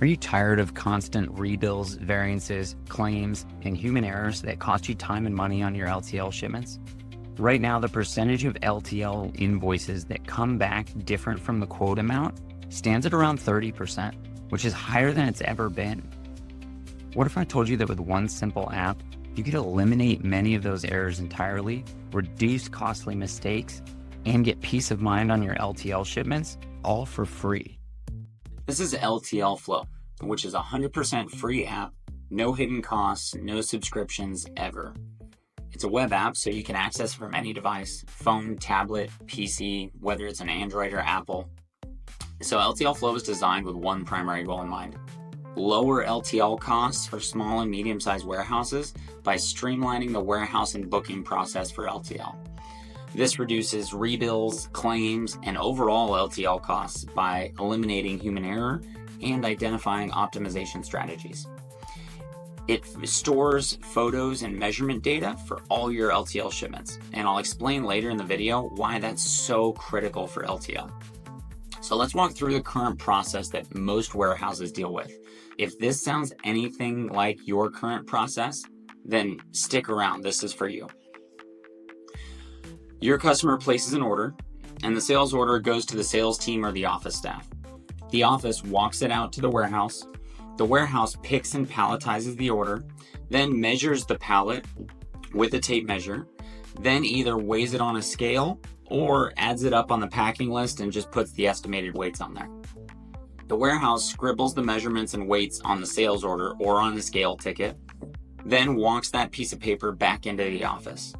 Are you tired of constant rebills, variances, claims, and human errors that cost you time and money on your LTL shipments? Right now, the percentage of LTL invoices that come back different from the quote amount stands at around 30%, which is higher than it's ever been. What if I told you that with one simple app, you could eliminate many of those errors entirely, reduce costly mistakes, and get peace of mind on your LTL shipments, all for free? This is LTLFlow, which is a 100% free app, no hidden costs, no subscriptions ever. It's a web app, so you can access from any device, phone, tablet, PC, whether it's an Android or Apple. So LTLFlow is designed with one primary goal in mind: lower LTL costs for small and medium-sized warehouses by streamlining the warehouse and booking process for LTL. This reduces rebills, claims, and overall LTL costs by eliminating human error and identifying optimization strategies. It stores photos and measurement data for all your LTL shipments, and I'll explain later in the video why that's so critical for LTL. So let's walk through the current process that most warehouses deal with. If this sounds anything like your current process, then stick around, this is for you. Your customer places an order, and the sales order goes to the sales team or the office staff. The office walks it out to the warehouse. The warehouse picks and palletizes the order, then measures the pallet with a tape measure, then either weighs it on a scale or adds it up on the packing list and just puts the estimated weights on there. The warehouse scribbles the measurements and weights on the sales order or on the scale ticket, then walks that piece of paper back into the office.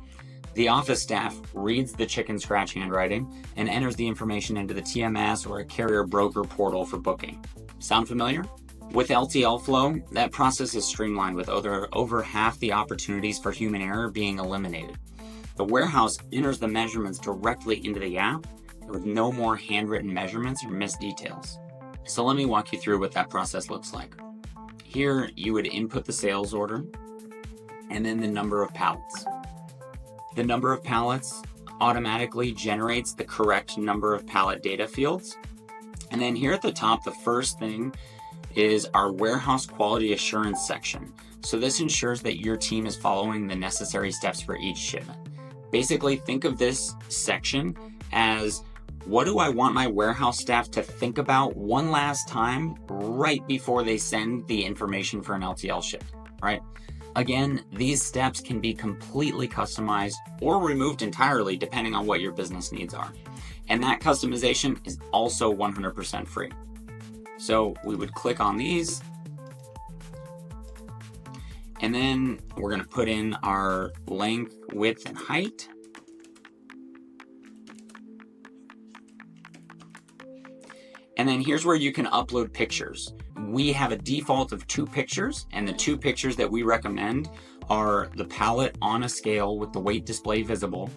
The office staff reads the chicken scratch handwriting and enters the information into the TMS or a carrier broker portal for booking. Sound familiar? With LTLFlow, that process is streamlined with over half the opportunities for human error being eliminated. The warehouse enters the measurements directly into the app with no more handwritten measurements or missed details. So let me walk you through what that process looks like. Here, you would input the sales order and then the number of pallets. The number of pallets automatically generates the correct number of pallet data fields. And then here at the top, the first thing is our warehouse quality assurance section. So this ensures that your team is following the necessary steps for each shipment. Basically, think of this section as, what do I want my warehouse staff to think about one last time right before they send the information for an LTL ship, right? Again, these steps can be completely customized or removed entirely depending on what your business needs are. And that customization is also 100% free. So we would click on these, and then we're going to put in our length, width, and height. And then here's where you can upload pictures. We have a default of 2 pictures, and the 2 pictures that we recommend are the pallet on a scale with the weight display visible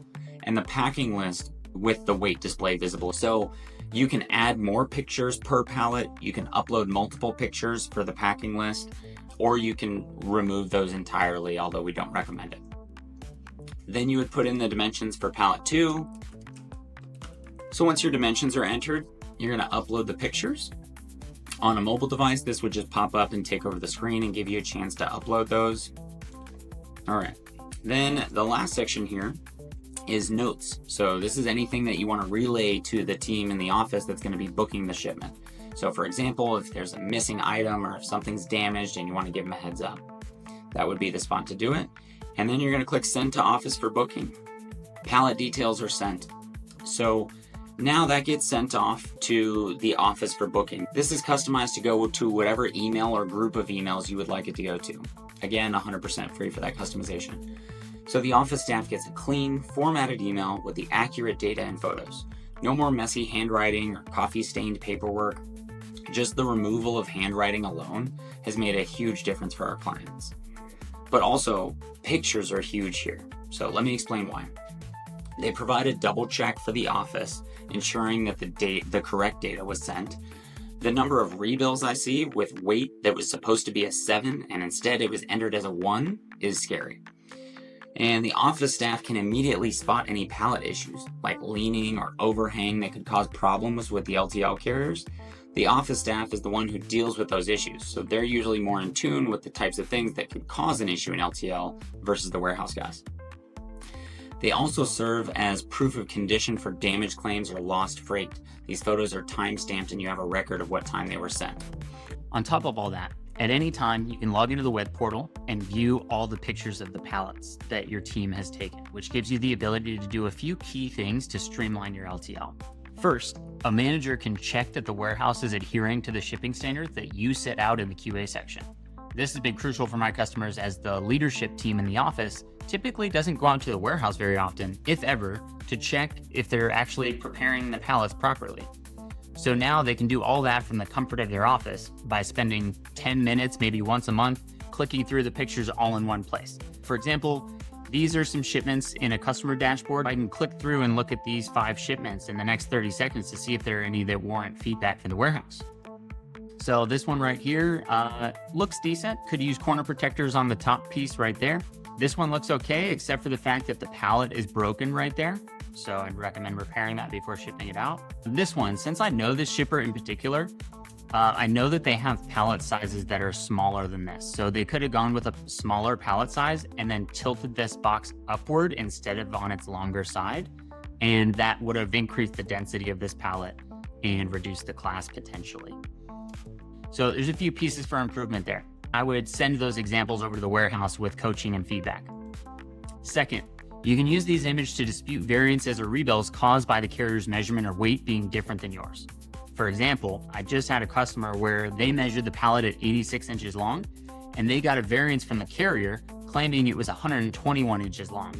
and the packing list with the weight display visible. So you can add more pictures per pallet, you can upload multiple pictures for the packing list, or you can remove those entirely, although we don't recommend it. Then you would put in the dimensions for pallet 2. So once your dimensions are entered, you're going to upload the pictures. On a mobile device, this would just pop up and take over the screen and give you a chance to upload those. All right. Then the last section here is notes. So this is anything that you want to relay to the team in the office that's going to be booking the shipment. So for example, if there's a missing item or if something's damaged and you want to give them a heads up, that would be the spot to do it. And then you're going to click send to office for booking. Pallet details are sent. So now that gets sent off to the office for booking. This is customized to go to whatever email or group of emails you would like it to go to. Again, 100% free for that customization. So the office staff gets a clean, formatted email with the accurate data and photos. No more messy handwriting or coffee-stained paperwork. Just the removal of handwriting alone has made a huge difference for our clients. But also, pictures are huge here. So let me explain why. They provide a double check for the office, ensuring that the correct data was sent. The number of rebills I see with weight that was supposed to be a 7 and instead it was entered as a 1 is scary. And the office staff can immediately spot any pallet issues like leaning or overhang that could cause problems with the LTL carriers. The office staff is the one who deals with those issues, so they're usually more in tune with the types of things that could cause an issue in LTL versus the warehouse guys. They also serve as proof of condition for damage claims or lost freight. These photos are time-stamped and you have a record of what time they were sent. On top of all that, at any time, you can log into the web portal and view all the pictures of the pallets that your team has taken, which gives you the ability to do a few key things to streamline your LTL. First, a manager can check that the warehouse is adhering to the shipping standards that you set out in the QA section. This has been crucial for my customers, as the leadership team in the office typically doesn't go out to the warehouse very often, if ever, to check if they're actually preparing the pallets properly. So now they can do all that from the comfort of their office by spending 10 minutes, maybe once a month, clicking through the pictures all in one place. For example, these are some shipments in a customer dashboard. I can click through and look at these 5 shipments in the next 30 seconds to see if there are any that warrant feedback from the warehouse. So this one right here looks decent. Could use corner protectors on the top piece right there. This one looks okay, except for the fact that the pallet is broken right there. So I'd recommend repairing that before shipping it out. This one, since I know this shipper in particular, I know that they have pallet sizes that are smaller than this. So they could have gone with a smaller pallet size and then tilted this box upward instead of on its longer side. And that would have increased the density of this pallet and reduced the class potentially. So there's a few pieces for improvement there. I would send those examples over to the warehouse with coaching and feedback. Second, you can use these images to dispute variances or rebills caused by the carrier's measurement or weight being different than yours. For example, I just had a customer where they measured the pallet at 86 inches long, and they got a variance from the carrier claiming it was 121 inches long.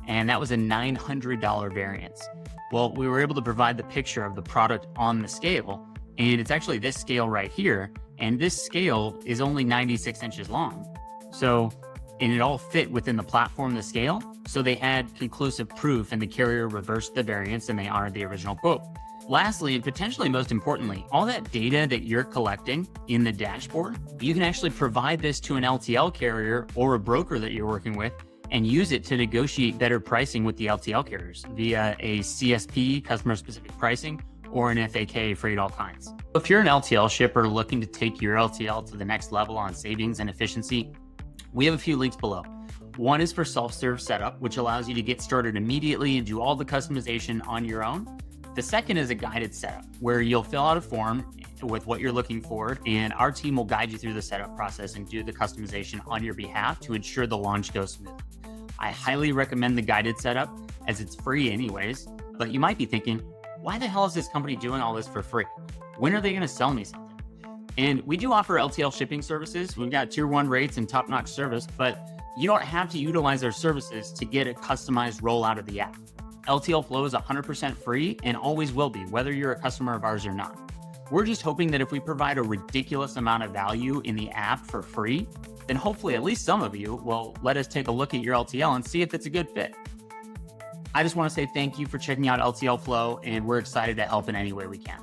And that was a $900 variance. Well, we were able to provide the picture of the product on the scale, and it's actually this scale right here. And this scale is only 96 inches long. And it all fit within the platform, the scale. So they had conclusive proof, and the carrier reversed the variance and they honored the original quote. Lastly, and potentially most importantly, all that data that you're collecting in the dashboard, you can actually provide this to an LTL carrier or a broker that you're working with and use it to negotiate better pricing with the LTL carriers via a CSP, customer specific pricing, or an FAK, freight all kinds. If you're an LTL shipper looking to take your LTL to the next level on savings and efficiency, we have a few links below. One is for self-serve setup, which allows you to get started immediately and do all the customization on your own. The second is a guided setup, where you'll fill out a form with what you're looking for, and our team will guide you through the setup process and do the customization on your behalf to ensure the launch goes smooth. I highly recommend the guided setup, as it's free anyways, but you might be thinking, why the hell is this company doing all this for free? When are they going to sell me something? And we do offer LTL shipping services. We've got tier 1 rates and top-notch service, but you don't have to utilize our services to get a customized rollout of the app. LTLFlow is 100% free and always will be, whether you're a customer of ours or not. We're just hoping that if we provide a ridiculous amount of value in the app for free, then hopefully at least some of you will let us take a look at your LTL and see if it's a good fit. I just want to say thank you for checking out LTLFlow, and we're excited to help in any way we can.